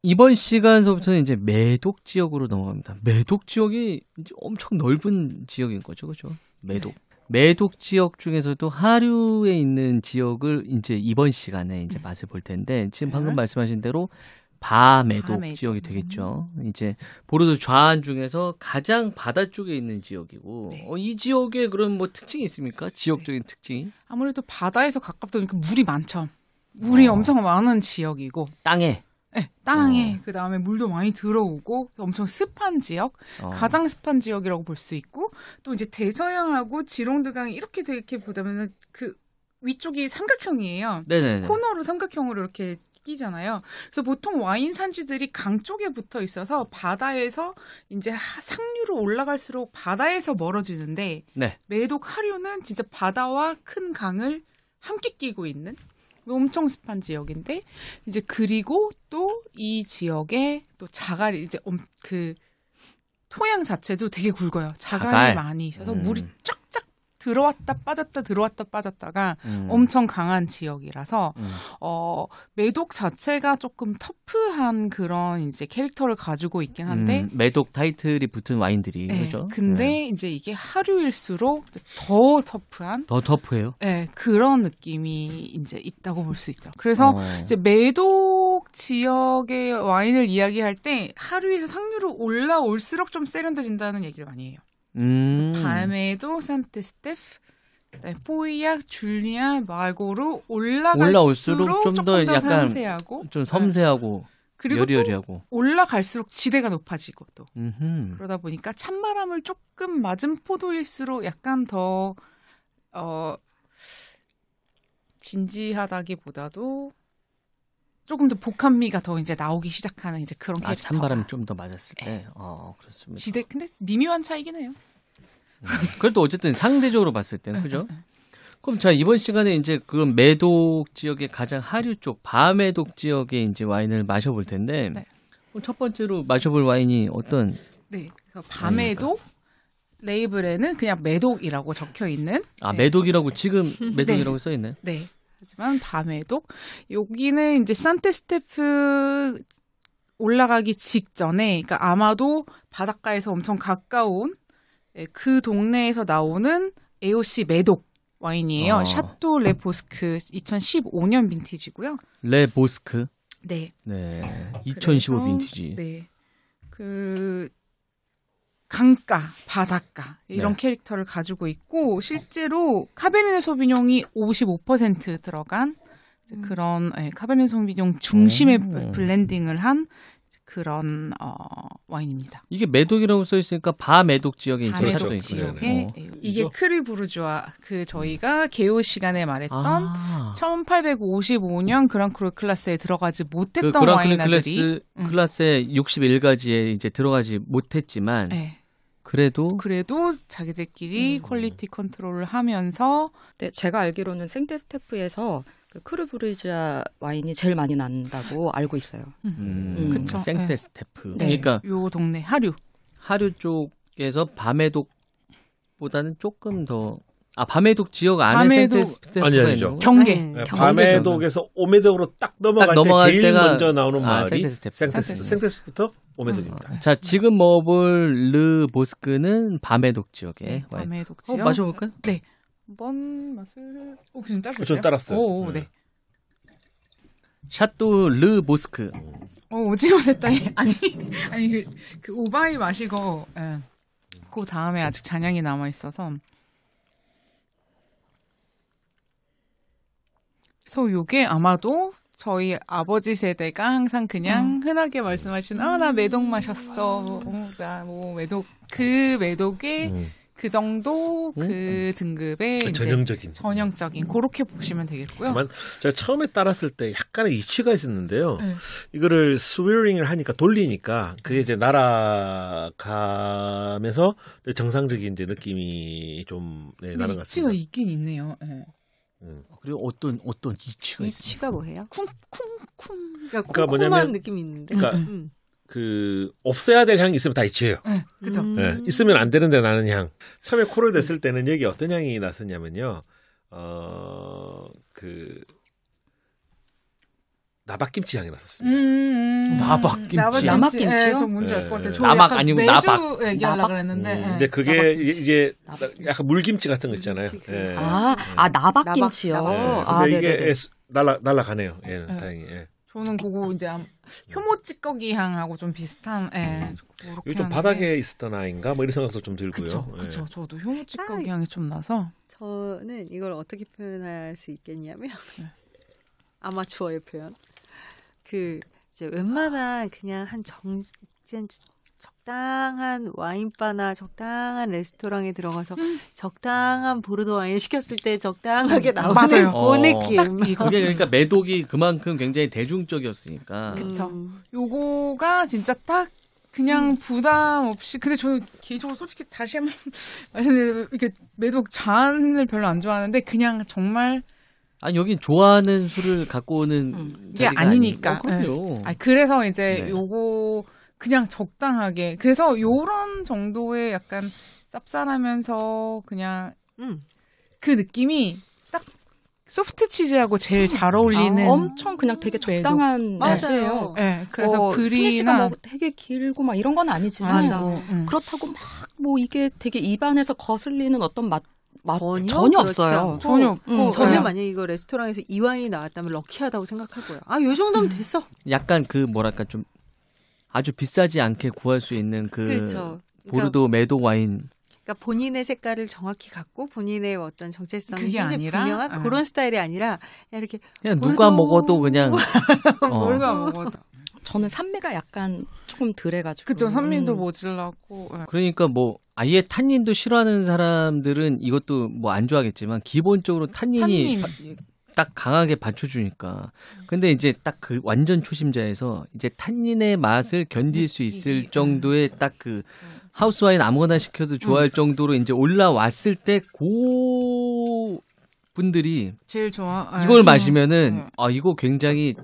이번 시간서부터는 이제 매독 지역으로 넘어갑니다. 매독 지역이 이제 엄청 넓은 지역인 거죠, 그죠? 매독. 네. 매독 지역 중에서도 하류에 있는 지역을 이제 이번 시간에 이제 맛을 볼 텐데 지금 방금 말씀하신 대로 바매독 지역이 되겠죠. 이제 보르도 좌안 중에서 가장 바다 쪽에 있는 지역이고 네. 이 지역에 그런 뭐 특징이 있습니까? 지역적인 네. 특징이? 아무래도 바다에서 가깝다 보니까 물이 많죠. 물이 엄청 많은 지역이고 땅에? 네, 땅에 그다음에 물도 많이 들어오고 엄청 습한 지역, 가장 습한 지역이라고 볼 수 있고 또 이제 대서양하고 지롱드강이 이렇게 보다면은 그 위쪽이 삼각형이에요. 네네네. 코너로 삼각형으로 이렇게 끼잖아요. 그래서 보통 와인 산지들이 강 쪽에 붙어 있어서 바다에서 이제 상류로 올라갈수록 바다에서 멀어지는데 네. 매독 하류는 진짜 바다와 큰 강을 함께 끼고 있는 엄청 습한 지역인데 이제 그리고 또 이 지역에 또 자갈이 이제 그 토양 자체도 되게 굵어요. 자갈이 많이 있어서 물이 쫙쫙 들어왔다 빠졌다가 엄청 강한 지역이라서 매독 자체가 조금 터프한 그런 이제 캐릭터를 가지고 있긴 한데 매독 타이틀이 붙은 와인들이 네, 그렇죠. 근데 네. 이제 이게 하류일수록 더 터프한 더 터프해요. 네, 그런 느낌이 이제 있다고 볼 수 있죠. 그래서 이제 매독 지역의 와인을 이야기할 때 하류에서 상류로 올라올수록 좀 세련돼진다는 얘기를 많이 해요. 바메도, 산테스테프, 포이약, 줄리아, 마고로 올라갈수록 좀 더 약간 섬세하고, 좀 섬세하고 그리고 여리여리하고 올라갈수록 지대가 높아지고 또 그러다 보니까 찬바람을 조금 맞은 포도일수록 약간 더 진지하다기보다도 조금 더 복합미가 더 이제 나오기 시작하는 이제 그런 캐릭터. 찬바람이 좀 더 맞았을 때. 네. 그렇습니다. 지대 근데 미묘한 차이긴 해요. 그래도 어쨌든 상대적으로 봤을 때는 그죠? 그럼 자 이번 시간에 이제 그 매독 지역의 가장 하류 쪽 바매독 지역의 이제 와인을 마셔볼 텐데 네. 첫 번째로 마셔볼 와인이 어떤? 네, 그래서 바매독 레이블에는 그냥 매독이라고 적혀 있는. 네. 매독이라고 지금 매독이라고 써 있네. 네. 하지만 바매독 여기는 이제 산테스테프 올라가기 직전에, 그러니까 아마도 바닷가에서 엄청 가까운 그 동네에서 나오는 AOC 매독 와인이에요. 샤또 레 보스크 2015년 빈티지고요. 레 보스크. 네. 네. 2015 빈티지. 네. 그 강가, 바닷가 이런 네. 캐릭터를 가지고 있고 실제로 카베르네 소비뇽이 55% 들어간 그런 카베르네 소비뇽 중심의 블렌딩을 한 그런 와인입니다. 이게 매독이라고 써 있으니까 바매독 지역에 이제 바매독 샷도 지역에 이게 크리 부르주아 그 저희가 개요 시간에 말했던 1855년 그랑크루 클라스에 들어가지 못했던 그 와인들이 클라스의 61가지에 이제 들어가지 못했지만 네. 그래도 자기들끼리 퀄리티 컨트롤을 하면서 네, 제가 알기로는 생테스테프에서 그 크루브르지아 와인이 제일 많이 난다고 알고 있어요. 그렇죠. 생테스테프. 네. 그러니까 요 동네 하류 쪽에서 바매독보다는 조금 더 바매독 지역 안에 생테스테프가 아니죠. 경계. 네, 바매독에서 오메독으로 딱 넘어갈 때 제일 때가 먼저 나오는 마을이 생테스테프. 생테스부터 오메독입니다. 자, 지금 먹어볼 르 보스크는 바매독 지역에 바매독 지역. 마셔볼까요? 네. 한번 맛을 그냥 따르셨어요? 전 따랐어요. 오, 네. 샤또 르 보스크. 오징어 됐다니. 아니 그 오바이 마시고 그 다음에 아직 잔향이 남아 있어서. 그래서 요게 아마도 저희 아버지 세대가 항상 그냥 흔하게 말씀하시는 나 매독 마셨어. 나 뭐 매독 그 매독의 그 정도 그 등급의 전형적인 그렇게 보시면 되겠고요. 다만 제가 처음에 따랐을 때 약간의 이치가 있었는데요. 이거를 스위링을 하니까 돌리니까 그게 이제 날아가면서 정상적인 이제 느낌이 좀 나는 것 같습니다. 이치가 있긴 있네요. 네. 그리고 어떤 이치가 있어요? 이치가 뭐예요? 쿵쿵쿵. 그러니까 콩콩한 느낌이 있는데. 그러니까 그 없애야 될 향이 있으면 다 이치예요. 그죠. 네, 있으면 안 되는데 나는 향. 처음에 코를 댔을 때는 여기 어떤 향이 났었냐면요. 나박김치 향이 났었습니다. 나박김치. 나박김치요? 네, 좀 뭔지 알 것 같아요. 저 나박 약간 아니고 매주 나박. 얘기하려고 그랬는데. 네. 근데 그게 이제 약간 물김치 같은 거 있잖아요. 예. 나박김치요. 나박. 근데 이게 네네네. 날아가네요. 예, 네. 다행히. 예. 저는 그거 이제 효모 찌꺼기 향하고 좀 비슷한. 이거 좀 바닥에 있었던 아이인가? 뭐 이런 생각도 좀 들고요. 그쵸. 저도 효모 찌꺼기 아, 향이 좀 나서. 저는 이걸 어떻게 표현할 수 있겠냐면 아마추어의 표현. 그 이제 웬만한 그냥 적당한 와인바나 적당한 레스토랑에 들어가서 적당한 보르도 와인 시켰을 때 적당하게 나오는 맞아요. 어. 그 느낌. 그게 그러니까 매독이 그만큼 굉장히 대중적이었으니까. 그쵸. 요거가 진짜 딱 그냥 부담 없이. 근데 저는 개인적으로 솔직히 다시 한번 말씀드리면 이렇게 매독 잔을 별로 안 좋아하는데 그냥 정말 아니 여긴 좋아하는 술을 갖고 오는 이게 자리가 아니니까. 그럼요. 그래서 이제 네. 요거 그냥 적당하게. 그래서 요런 정도의 약간 쌉쌀하면서 그냥 그 느낌이 딱 소프트 치즈하고 제일 잘 어울리는. 엄청 그냥 되게 적당한 맛이에요. 네, 그래서 피니시가 브리나 뭐 되게 길고 막 이런 건 아니지만 맞아. 그렇다고 막 뭐 이게 되게 입안에서 거슬리는 어떤 맛 전혀 없어요. 그렇지 않고. 전혀 없고. 저는 그냥 만약에 이거 레스토랑에서 이 와인이 나왔다면 럭키하다고 생각할 거예요. 요 정도면 됐어. 약간 그 뭐랄까 좀 아주 비싸지 않게 구할 수 있는 그 그렇죠. 보르도 매독 와인. 그러니까 본인의 색깔을 정확히 갖고 본인의 어떤 정체성이 그게 아니라? 분명한 그런 스타일이 아니라 그냥 이렇게 그냥 누가 먹어도 그냥 뭘가 먹어도. 저는 산미가 약간 조금 덜해가지고. 그쵸, 산미도 모질라고. 그러니까 뭐 아예 탄닌도 싫어하는 사람들은 이것도 뭐 안 좋아하겠지만 기본적으로 탄닌이 딱 강하게 받쳐주니까. 근데 이제 딱 그 완전 초심자에서 이제 탄닌의 맛을 견딜 수 있을 정도의 딱 그 하우스 와인 아무거나 시켜도 좋아할 정도로 이제 올라왔을 때 고 분들이 제일 좋아. 이걸 마시면은 이거 굉장히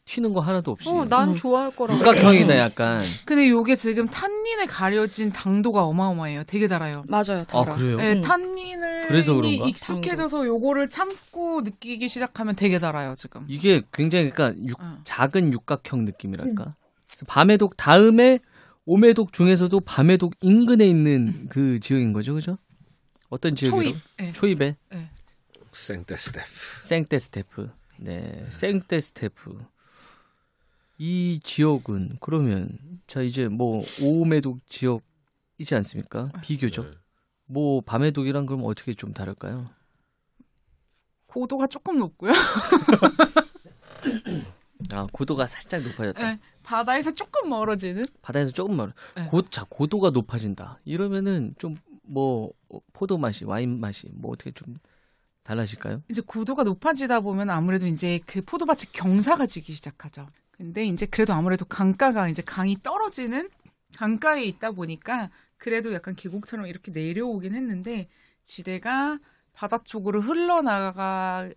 튀는 거 하나도 없이 난 좋아할 거라고. 육각형이다 약간. 근데 요게 지금 탄닌에 가려진 당도가 어마어마해요. 되게 달아요. 맞아요, 달아. 그래요? 네, 탄닌을 그래서 그런가? 익숙해져서 요거를 참고 느끼기 시작하면 되게 달아요, 지금. 이게 굉장히 그러니까 작은 육각형 느낌이랄까. 그래서 밤에독 다음에 오메독 중에서도 밤에독 인근에 있는 그 지역인 거죠, 그죠? 어떤 지역이요? 초입. 네. 초입에 생테스테프. 생테스테프. 네, 생테스테프. 이 지역은 그러면 자 이제 뭐 오메독 지역이지 않습니까? 비교적. 뭐 밤에독이랑 그럼 어떻게 좀 다를까요? 고도가 조금 높고요. 고도가 살짝 높아졌다. 네, 바다에서 조금 멀어지는. 바다에서 조금 멀어. 네. 고도가 높아진다. 이러면은 좀 뭐 포도 맛이 와인 맛이 뭐 어떻게 좀 달라질까요? 이제 고도가 높아지다 보면 아무래도 이제 그 포도밭이 경사가 지기 시작하죠. 근데 이제 그래도 아무래도 강가가 이제 강이 떨어지는 강가에 있다 보니까 그래도 약간 계곡처럼 이렇게 내려오긴 했는데 지대가 바다 쪽으로 흘러나가면서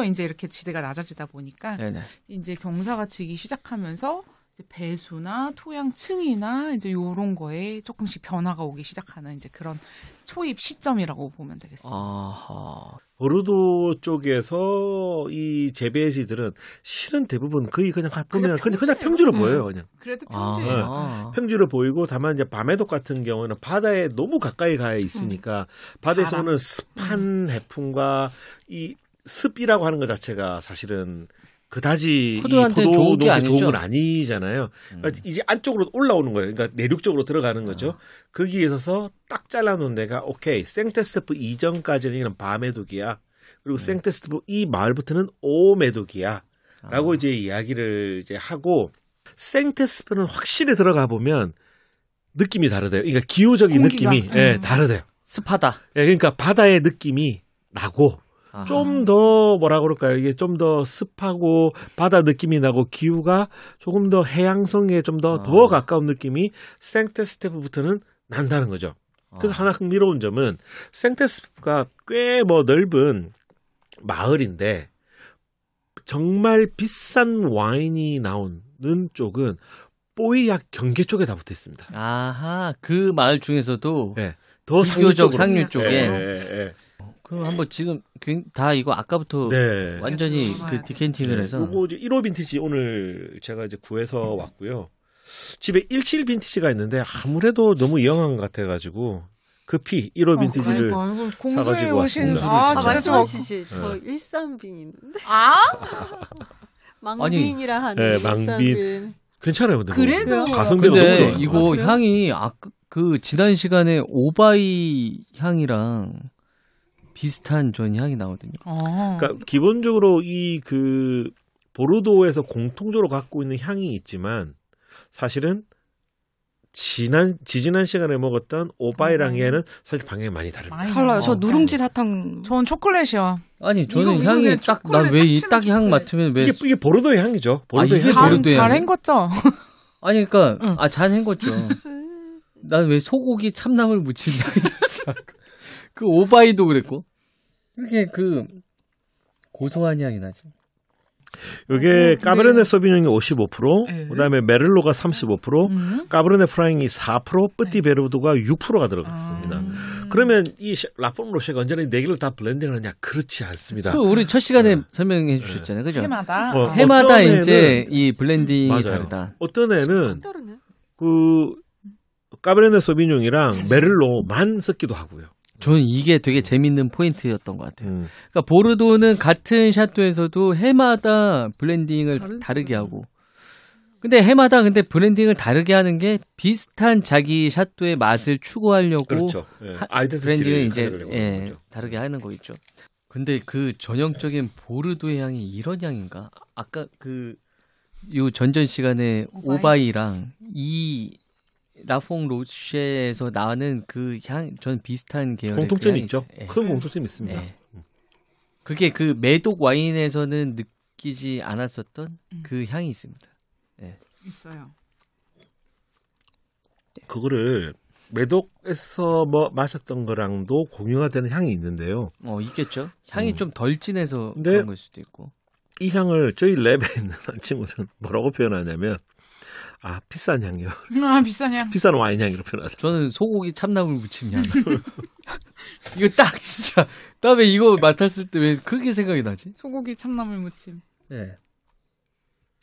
이제 이렇게 지대가 낮아지다 보니까 네네. 이제 경사가 지기 시작하면서 이제 배수나 토양층이나 이제 요런 거에 조금씩 변화가 오기 시작하는 이제 그런 초입 시점이라고 보면 되겠습니다. 아하. 보르도 쪽에서 이 재배지들은 실은 대부분 거의 그냥 보면 그냥 평지로 보여요, 그냥. 그래도 평지예요. 평지로 보이고 다만 이제 밤에독 같은 경우는 바다에 너무 가까이 가 있으니까 바다에서 오는 습한 해풍과 이 습이라고 하는 것 자체가 사실은 그다지 이 포도 농사에 좋은 건 아니잖아요. 그러니까 이제 안쪽으로 올라오는 거예요. 그러니까 내륙적으로 들어가는 거죠. 거기에 있어서 딱 잘라놓은 데가 오케이 생테스테프 이전까지는 이런 밤에독이야. 그리고 생테스테프 이 마을부터는 오메독이야. 라고 이제 이야기를 이제 하고 생테스테프는 확실히 들어가 보면 느낌이 다르대요. 그러니까 기후적인 공기가. 느낌이 다르대요. 습하다. 그러니까 바다의 느낌이 나고 좀 더 뭐라 그럴까요? 이게 좀 더 습하고 바다 느낌이 나고 기후가 조금 더 해양성에 좀 더 가까운 느낌이 생테스테프부터는 난다는 거죠. 그래서 하나 흥미로운 점은 생테스테프가 꽤 뭐 넓은 마을인데 정말 비싼 와인이 나오는 쪽은 뽀이약 경계 쪽에 다 붙어 있습니다. 아하, 그 마을 중에서도 네, 더 비교적 상류 쪽에. 그럼 한번 지금 다 이거 아까부터 네. 완전히 그 먹어야 돼. 디캔팅을 해서 요거 이제 1호 빈티지 오늘 제가 이제 구해서 왔고요. 집에 17 빈티지가 있는데 아무래도 너무 영한 것 같아가지고 급히 1호 빈티지를 그러니까 이거 공수해 사가지고 오신 왔습니다. 아 진짜 좀 말씀하시지. 저 13빈 있는데. 아 망빈이라 하는 네, 망빈. 13빈. 괜찮아요. 근데 그래도 가성비가 너무 근데 좋아요. 이거 그래요? 향이 그 지난 시간에 오바이 향이랑 비슷한 전 향이 나거든요. 그러니까 기본적으로 이 그 보르도에서 공통적으로 갖고 있는 향이 있지만 사실은 지지난 시간에 먹었던 오바이랑 얘는 사실 방향이 많이 다릅니다. 많이 달라요. 저 달라. 누룽지 사탕 전 초콜릿이요. 아니 저는 이거 향이 그냥 딱 나 초콜릿 왜 이 딱 딱 치는 향 초콜릿. 맡으면 왜 이게 보르도의 향이죠. 보르도의 이게 향. 보르도- 보르도의 잘 향이- 헹궜죠. 아니 그러니까 응. 잘 헹궜죠. 난 왜 소고기 참나물 무친다. 그 오바이도 그랬고 이렇게 그 고소한 향이 나지. 이게 근데- 까베르네 소비뇽이 55%, 네. 그다음에 메를로가 35%, 까베르네 프랑이 4%, 뿌띠 베르도가 6%가 들어가 있습니다. 그러면 이 라폼 로쉐가 언제나 네 개를 다 블렌딩을 하냐? 그렇지 않습니다. 그 우리 첫 시간에 설명해 주셨잖아요, 그죠? 해마다 해마다 어떤 이제 애는- 이 블렌딩이 맞아요. 다르다. 어떤 애는 다르네. 그 까베르네 소비뇽이랑 메를로만 섞기도 하고요. 저는 이게 되게 재밌는 포인트였던 것 같아요. 음. 그러니까 보르도는 같은 샤또에서도 해마다 블렌딩을 다르게 하고, 근데 해마다 근데 블렌딩을 다르게 하는 게 비슷한 자기 샤또의 맛을 추구하려고 그렇죠. 예. 아이덴티티를 블렌딩을 이제 가져가려고 하는 거죠. 다르게 하는 거 있죠. 근데 그 전형적인 보르도의 향이 이런 향인가? 아까 요 전전 시간에 오바이? 오바이랑 이 라퐁 로쉐에서 나는 그 향, 전 비슷한 계열의 공통점이 그 향이 있죠. 있어요. 예. 큰 공통점이 있습니다. 예. 그게 그 매독 와인에서는 느끼지 않았었던 그 향이 있습니다. 있어요. 그거를 매독에서 뭐 마셨던 거랑도 공유가 되는 향이 있는데요. 있겠죠. 향이 좀 덜 진해서 근데- 그런 걸 수도 있고. 이 향을 저희 랩에 있는 한 친구는 뭐라고 표현하냐면 비싼 향이요. 아 비싼 향. 비싼 와인 향이라고 표현하죠. 저는 소고기 참나물 무침 향. 이거 딱 진짜 다음에 이거 맡았을 때 왜 그렇게 생각이 나지? 소고기 참나물 무침. 네.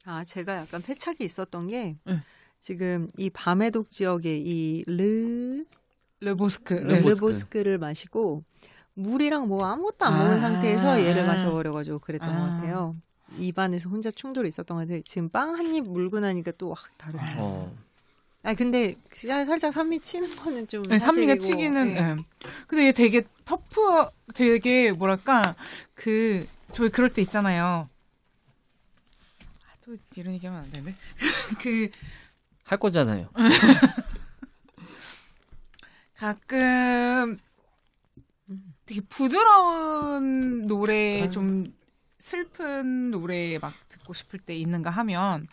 아, 제가 약간 패착이 있었던 게 네. 지금 이 밤해독 지역의 이 르보스크. 르보스크를 마시고 물이랑 뭐 아무것도 안 먹은 아. 상태에서 얘를 마셔버려가지고 그랬던 아. 것 같아요. 입안에서 혼자 충돌이 있었던 것 같아요. 지금 빵 한 입 물고 나니까 또 확 다르네. 아 근데 살짝 산미 치는 거는 좀 네, 산미가 사실이고, 치기는. 네. 예. 근데 얘 되게 되게 뭐랄까 저희 그럴 때 있잖아요. 또 이런 얘기하면 안 되네. 할 거잖아요. 가끔 되게 부드러운 노래 좀 슬픈 노래 막 듣고 싶을 때 있는가 하면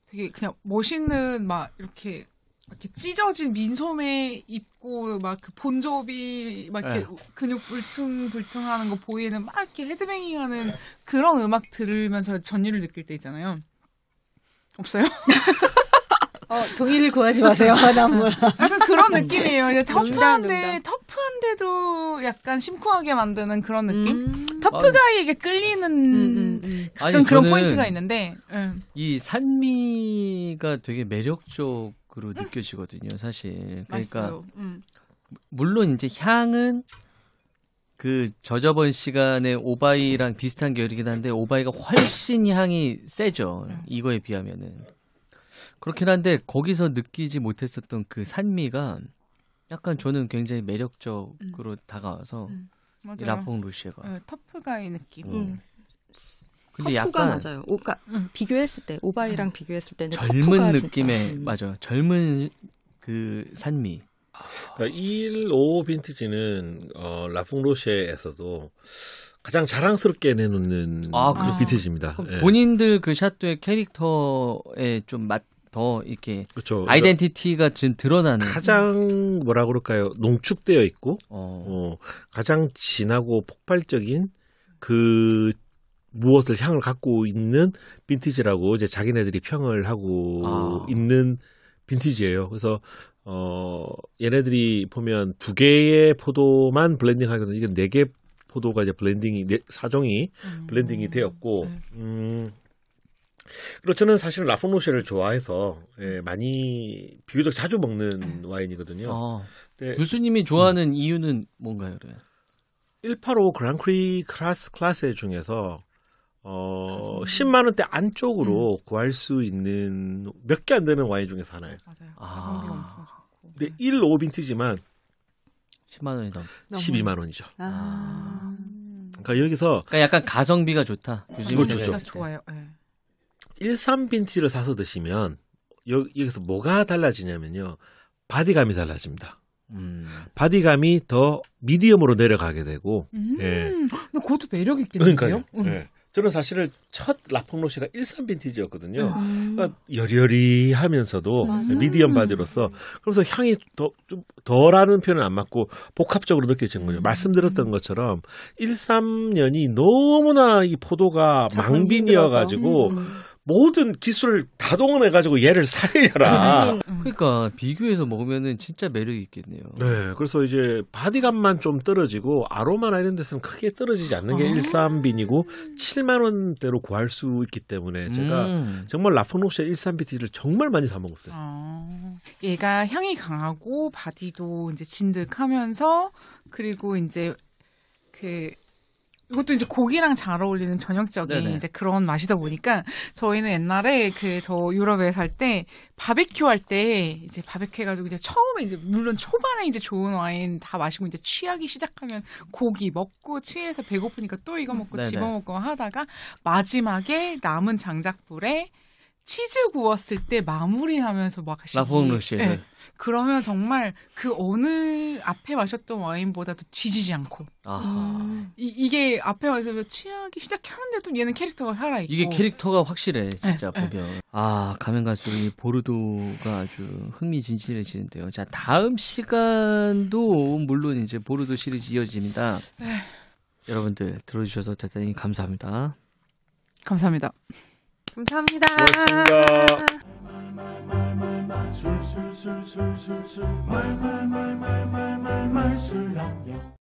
되게 그냥 멋있는 막 이렇게 찢어진 민소매 입고 막 그 본조비 막 이렇게 근육 불퉁불퉁하는 거 보이는 막 이렇게 헤드뱅잉하는 그런 음악 들으면서 전율을 느낄 때 있잖아요. 없어요? 동의를 구하지 마세요. 난 몰라. 약간 그런 느낌이에요. 이제 농담. 터프한데도 약간 심쿵하게 만드는 그런 느낌? 음. 터프가이에게 끌리는 가끔 아니, 그런 저는 포인트가 있는데. 이 산미가 되게 매력적으로 느껴지거든요, 사실. 그러니까 맛있어요. 물론 이제 향은 그 저저번 시간에 오바이랑 비슷한 계열이긴 한데 오바이가 훨씬 향이 세죠. 이거에 비하면은. 그렇긴 한데 거기서 느끼지 못했었던 그 산미가 약간 저는 굉장히 매력적으로 다가와서 맞아요. 이 라퐁 루시에가. 네, 터프가이 느낌. 근데 터프가 약간 맞아요. 그러니까 비교했을 때 오바이랑 비교했을 때는 젊은 터프가 느낌의 진짜, 맞아. 젊은 그 산미. 그러니까 1.5 빈티지는 라퐁 로쉐에서도 가장 자랑스럽게 내놓는 그렇습니다. 빈티지입니다. 예. 본인들 그 샤또의 캐릭터에 좀 더 이렇게 그렇죠. 아이덴티티가 좀 드러나는 가장 뭐라 그럴까요? 농축되어 있고 어. 가장 진하고 폭발적인 그 무엇을 향을 갖고 있는 빈티지라고 이제 자기네들이 평을 하고 있는 빈티지예요. 그래서 얘네들이 보면 2개의 포도만 블렌딩 하거든요. 이건 4개 포도가 이제 블렌딩이 4종이 블렌딩이 되었고 그리고 저는 사실은 라포르쉐를 좋아해서 많이 비교적 자주 먹는 와인이거든요. 네. 교수님이 좋아하는 이유는 뭔가요, 그래? 185 그랑크리 클래스 중에서 10만 원대 안쪽으로 구할 수 있는 몇 개 안 되는 와인 중에서 하나예요. 맞아요. 가성비 엄청 좋고. 근데 1.5 빈티지만 10만 원이 넘. 12만 원이죠. 아. 그러니까 여기서 그러니까 약간 가성비가 좋다. 그거 좋죠. 진짜 좋아요. 네. 13 빈티지를 사서 드시면 여기서 뭐가 달라지냐면요. 바디감이 달라집니다. 바디감이 더 미디엄으로 내려가게 되고. 예. 근데 그것도 매력 있겠는데요? 그러니까요. 예. 저는 사실은 첫 라퐁로시가 13 빈티지였거든요. 그러니까 여리여리하면서도 맞아. 미디엄 바디로서 그래서 향이 좀 덜하는 표현은 안 맞고 복합적으로 느껴지는 거죠. 말씀드렸던 것처럼 13년이 너무나 이 포도가 망빈이어가지고 모든 기술을 다 동원해가지고 얘를 살려라. 그러니까 비교해서 먹으면은 진짜 매력이 있겠네요. 네, 그래서 이제 바디감만 좀 떨어지고 아로마나 이런 데서는 크게 떨어지지 않는 게 13빈이고 7만 원대로 구할 수 있기 때문에 제가 정말 라포르쉐 13빈티를 정말 많이 사 먹었어요. 얘가 향이 강하고 바디도 이제 진득하면서 그리고 이제 이것도 이제 고기랑 잘 어울리는 전형적인 네네. 이제 그런 맛이다 보니까 저희는 옛날에 저 유럽에 살 때 바베큐 할 때 이제 바베큐 해가지고 이제 처음에 이제 물론 초반에 이제 좋은 와인 다 마시고 이제 취하기 시작하면 고기 먹고 취해서 배고프니까 또 이거 먹고 네네. 집어먹고 하다가 마지막에 남은 장작불에 치즈 구웠을 때 마무리하면서 막 라포르쉐. 네. 그러면 정말 그 어느 앞에 마셨던 와인보다도 뒤지지 않고 아하. 이게 앞에 와서 취하기 시작하는데도 얘는 캐릭터가 살아있고 이게 캐릭터가 확실해, 진짜 네, 보면. 아, 가면 갈수록 이 보르도가 아주 흥미진진해지는데요. 자, 다음 시간도 물론 이제 보르도 시리즈 이어집니다. 여러분들 들어주셔서 대단히 감사합니다. 감사합니다. 감사합니다. 고맙습니다. 술술술술술술 말말말말말말술랑요